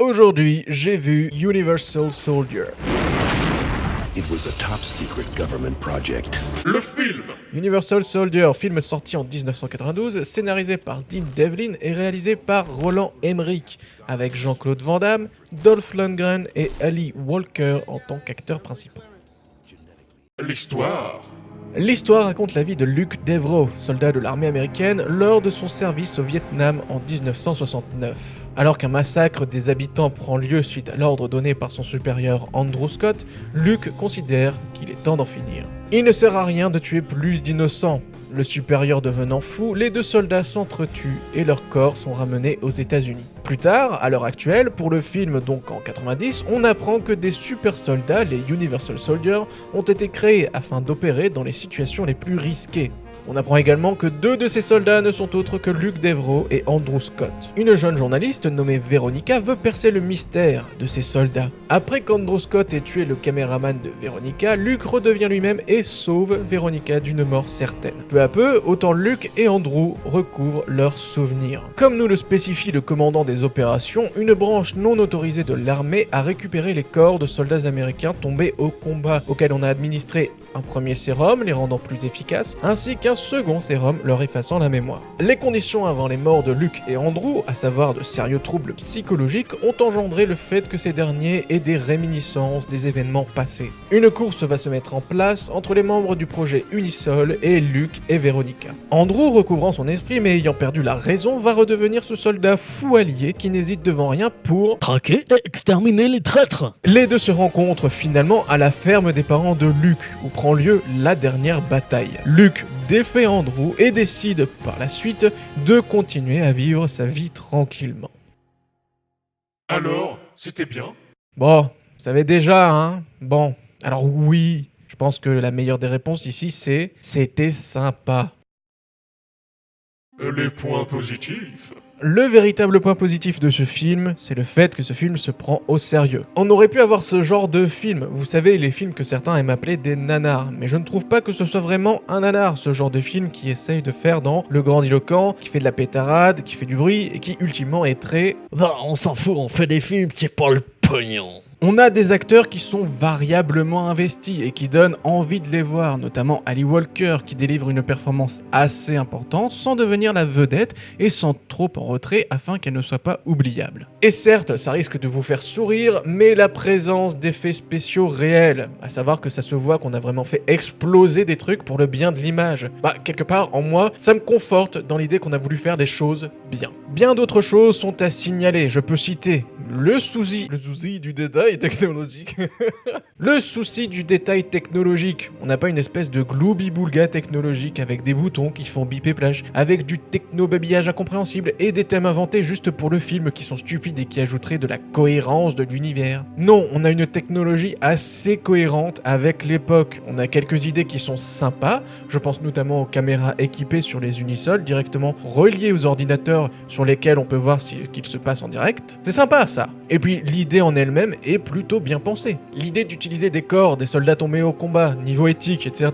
Aujourd'hui, j'ai vu Universal Soldier. It was a top secret government project. Le film. Universal Soldier, film sorti en 1992, scénarisé par Dean Devlin et réalisé par Roland Emmerich, avec Jean-Claude Van Damme, Dolph Lundgren et Ali Walker en tant qu'acteurs principaux. L'histoire. L'histoire raconte la vie de Luke Devereaux, soldat de l'armée américaine, lors de son service au Vietnam en 1969. Alors qu'un massacre des habitants prend lieu suite à l'ordre donné par son supérieur Andrew Scott, Luke considère qu'il est temps d'en finir. Il ne sert à rien de tuer plus d'innocents. Le supérieur devenant fou, les deux soldats s'entretuent et leurs corps sont ramenés aux États-Unis. Plus tard, à l'heure actuelle, pour le film donc en 90, on apprend que des super soldats, les Universal Soldiers, ont été créés afin d'opérer dans les situations les plus risquées. On apprend également que deux de ces soldats ne sont autres que Luke Devereaux et Andrew Scott. Une jeune journaliste nommée Veronica veut percer le mystère de ces soldats. Après qu'Andrew Scott ait tué le caméraman de Veronica, Luke redevient lui-même et sauve Veronica d'une mort certaine. Peu à peu, autant Luke et Andrew recouvrent leurs souvenirs. Comme nous le spécifie le commandant des opérations, une branche non autorisée de l'armée a récupéré les corps de soldats américains tombés au combat, auxquels on a administré un premier sérum, les rendant plus efficaces, ainsi qu'un second sérum leur effaçant la mémoire. Les conditions avant les morts de Luke et Andrew, à savoir de sérieux troubles psychologiques, ont engendré le fait que ces derniers aient des réminiscences des événements passés. Une course va se mettre en place entre les membres du projet Unisol et Luke et Veronica. Andrew, recouvrant son esprit mais ayant perdu la raison, va redevenir ce soldat fou allié qui n'hésite devant rien pour traquer et exterminer les traîtres. Les deux se rencontrent finalement à la ferme des parents de Luke, où prend lieu la dernière bataille. Luke défait Andrew et décide par la suite de continuer à vivre sa vie tranquillement. Alors, c'était bien. Bon, vous savez déjà, hein? Bon, alors oui, je pense que la meilleure des réponses ici c'est « c'était sympa ». Les points positifs. Le véritable point positif de ce film, c'est le fait que ce film se prend au sérieux. On aurait pu avoir ce genre de film, vous savez, les films que certains aiment appeler des nanars, mais je ne trouve pas que ce soit vraiment un nanar, ce genre de film qui essaye de faire dans le grandiloquent, qui fait de la pétarade, qui fait du bruit, et qui ultimement est très... Bah, on s'en fout, on fait des films, c'est pour le pognon. On a des acteurs qui sont variablement investis et qui donnent envie de les voir, notamment Ali Walker qui délivre une performance assez importante sans devenir la vedette et sans trop en retrait afin qu'elle ne soit pas oubliable. Et certes, ça risque de vous faire sourire, mais la présence d'effets spéciaux réels, à savoir que ça se voit qu'on a vraiment fait exploser des trucs pour le bien de l'image, bah quelque part en moi, ça me conforte dans l'idée qu'on a voulu faire des choses bien. Bien d'autres choses sont à signaler, je peux citer le souci du détail technologique. Le souci du détail technologique. On n'a pas une espèce de gloubi-boulga technologique avec des boutons qui font bip et plage, avec du techno-babillage incompréhensible et des thèmes inventés juste pour le film qui sont stupides et qui ajouteraient de la cohérence de l'univers. Non, on a une technologie assez cohérente avec l'époque. On a quelques idées qui sont sympas. Je pense notamment aux caméras équipées sur les Unisol, directement reliées aux ordinateurs sur lesquels on peut voir ce qu'il se passe en direct. C'est sympa ça. Et puis l'idée en elle-même est plutôt bien pensée. L'idée d'utiliser des corps, des soldats tombés au combat, niveau éthique, etc.,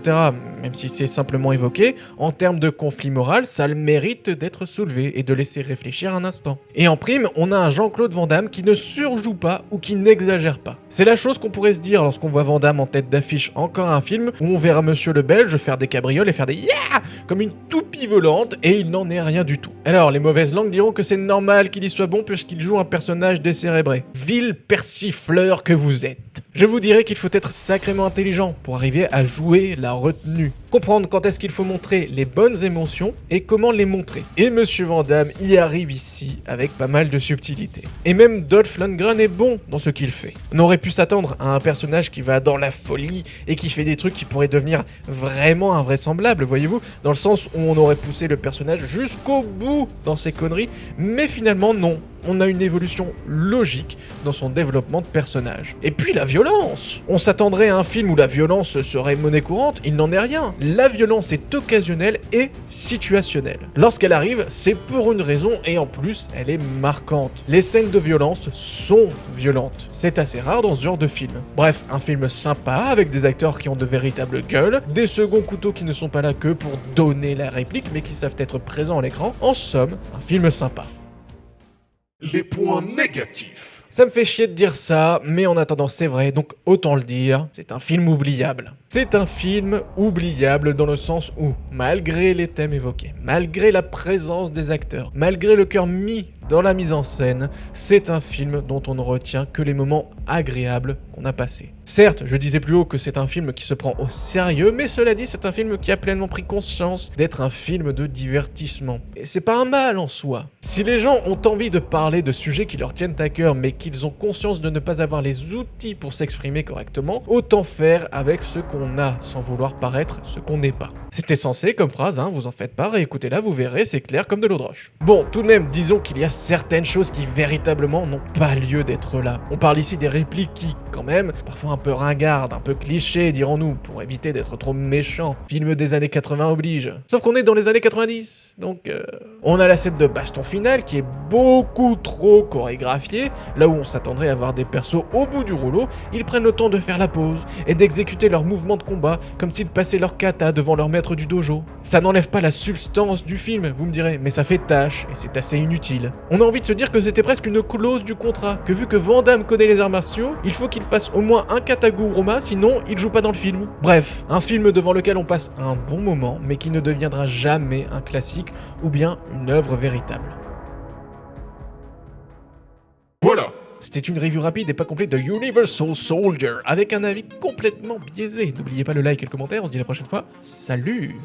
même si c'est simplement évoqué, en termes de conflit moral, ça le mérite d'être soulevé et de laisser réfléchir un instant. Et en prime, on a un Jean-Claude Van Damme qui ne surjoue pas ou qui n'exagère pas. C'est la chose qu'on pourrait se dire lorsqu'on voit Van Damme en tête d'affiche encore un film où on verra Monsieur le Belge faire des cabrioles et faire des yeah comme une toupie volante et il n'en est rien du tout. Alors, les mauvaises langues diront que c'est normal qu'il y soit bon puisqu'il joue un personnage décérébré. Vil persifleur que vous êtes. Je vous dirais qu'il faut être sacrément intelligent pour arriver à jouer la retenue. Comprendre quand est-ce qu'il faut montrer les bonnes émotions et comment les montrer. Et Monsieur Van Damme y arrive ici avec pas mal de subtilité. Et même Dolph Lundgren est bon dans ce qu'il fait. On aurait pu s'attendre à un personnage qui va dans la folie et qui fait des trucs qui pourraient devenir vraiment invraisemblables, voyez-vous, dans le sens où on aurait poussé le personnage jusqu'au bout dans ses conneries, mais finalement non. On a une évolution logique dans son développement de personnage. Et puis la violence. On s'attendrait à un film où la violence serait monnaie courante, il n'en est rien. La violence est occasionnelle et situationnelle. Lorsqu'elle arrive, c'est pour une raison et en plus, elle est marquante. Les scènes de violence sont violentes. C'est assez rare dans ce genre de film. Bref, un film sympa avec des acteurs qui ont de véritables gueules, des seconds couteaux qui ne sont pas là que pour donner la réplique mais qui savent être présents à l'écran. En somme, un film sympa. Les points négatifs. Ça me fait chier de dire ça, mais en attendant c'est vrai, donc autant le dire, c'est un film oubliable. C'est un film oubliable dans le sens où, malgré les thèmes évoqués, malgré la présence des acteurs, malgré le cœur mis dans la mise en scène, c'est un film dont on ne retient que les moments agréables qu'on a passés. Certes, je disais plus haut que c'est un film qui se prend au sérieux, mais cela dit, c'est un film qui a pleinement pris conscience d'être un film de divertissement. Et c'est pas un mal en soi. Si les gens ont envie de parler de sujets qui leur tiennent à cœur, mais qu'ils ont conscience de ne pas avoir les outils pour s'exprimer correctement, autant faire avec ce qu'on a, sans vouloir paraître ce qu'on n'est pas. C'était censé comme phrase, hein, vous en faites pas, réécoutez-la, vous verrez, c'est clair comme de l'eau de roche. Bon, tout de même, disons qu'il y a certaines choses qui véritablement n'ont pas lieu d'être là. On parle ici des répliques qui, quand même, parfois un peu ringardes, un peu clichés, dirons-nous, pour éviter d'être trop méchants. Film des années 80 oblige. Sauf qu'on est dans les années 90, donc on a la scène de baston finale qui est beaucoup trop chorégraphiée, là où on s'attendrait à voir des persos au bout du rouleau, ils prennent le temps de faire la pause et d'exécuter leurs mouvements de combat comme s'ils passaient leur kata devant leur maître du dojo. Ça n'enlève pas la substance du film, vous me direz, mais ça fait tâche et c'est assez inutile. On a envie de se dire que c'était presque une clause du contrat, que vu que Van Damme connaît les arts martiaux, il faut qu'il fasse au moins un kata-guruma, sinon il joue pas dans le film. Bref, un film devant lequel on passe un bon moment, mais qui ne deviendra jamais un classique ou bien une œuvre véritable. Voilà. C'était une review rapide et pas complète de Universal Soldier, avec un avis complètement biaisé. N'oubliez pas le like et le commentaire, on se dit la prochaine fois. Salut!